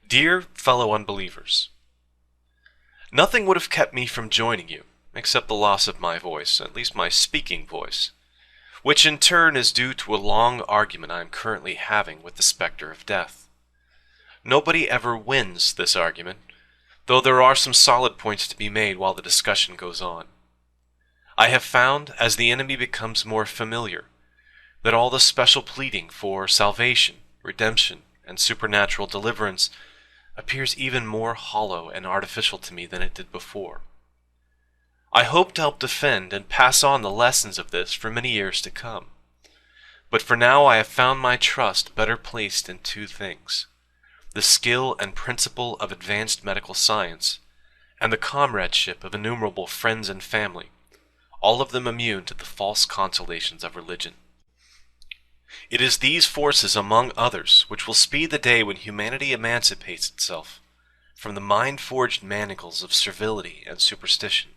Dear fellow unbelievers, nothing would have kept me from joining you, except the loss of my voice, at least my speaking voice, which in turn is due to a long argument I am currently having with the specter of death. Nobody ever wins this argument, though there are some solid points to be made while the discussion goes on. I have found, as the enemy becomes more familiar, that all the special pleading for salvation, redemption, and supernatural deliverance appears even more hollow and artificial to me than it did before. I hope to help defend and pass on the lessons of this for many years to come. But for now I have found my trust better placed in two things: the skill and principle of advanced medical science, and the comradeship of innumerable friends and family, all of them immune to the false consolations of religion. It is these forces, among others, which will speed the day when humanity emancipates itself from the mind-forged manacles of servility and superstition.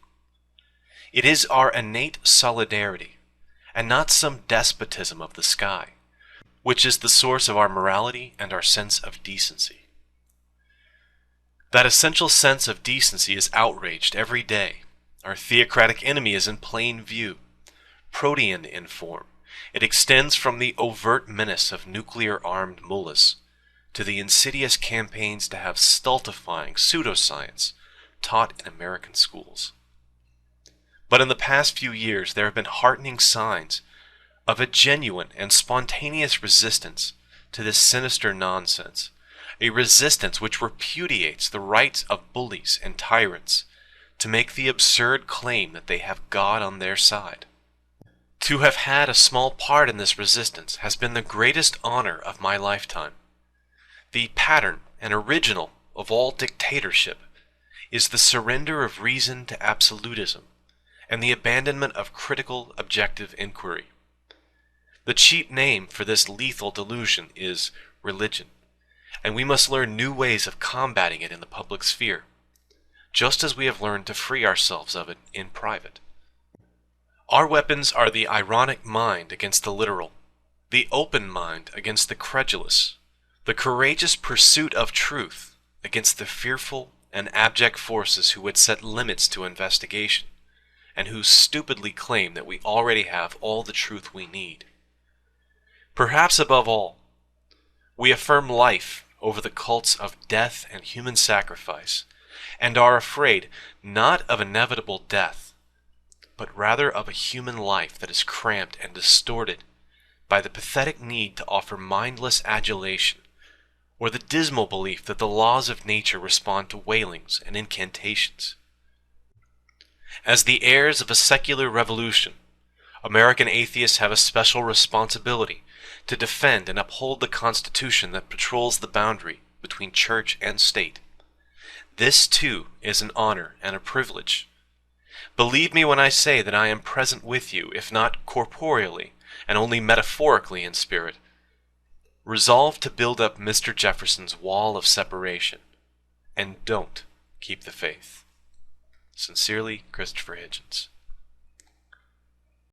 It is our innate solidarity, and not some despotism of the sky, which is the source of our morality and our sense of decency. That essential sense of decency is outraged every day. Our theocratic enemy is in plain view, protean in form. It extends from the overt menace of nuclear-armed mullahs to the insidious campaigns to have stultifying pseudoscience taught in American schools. But in the past few years, there have been heartening signs of a genuine and spontaneous resistance to this sinister nonsense, a resistance which repudiates the rights of bullies and tyrants to make the absurd claim that they have God on their side. To have had a small part in this resistance has been the greatest honor of my lifetime. The pattern and original of all dictatorship is the surrender of reason to absolutism and the abandonment of critical, objective inquiry. The cheap name for this lethal delusion is religion, and we must learn new ways of combating it in the public sphere, just as we have learned to free ourselves of it in private. Our weapons are the ironic mind against the literal, the open mind against the credulous, the courageous pursuit of truth against the fearful and abject forces who would set limits to investigation, and who stupidly claim that we already have all the truth we need. Perhaps above all, we affirm life over the cults of death and human sacrifice, and are afraid not of inevitable death, but rather of a human life that is cramped and distorted by the pathetic need to offer mindless adulation, or the dismal belief that the laws of nature respond to wailings and incantations. As the heirs of a secular revolution, American atheists have a special responsibility to defend and uphold the Constitution that patrols the boundary between church and state. This, too, is an honor and a privilege. Believe me when I say that I am present with you, if not corporeally, and only metaphorically in spirit. Resolve to build up Mr. Jefferson's wall of separation, and don't keep the faith. Sincerely, Christopher Hitchens.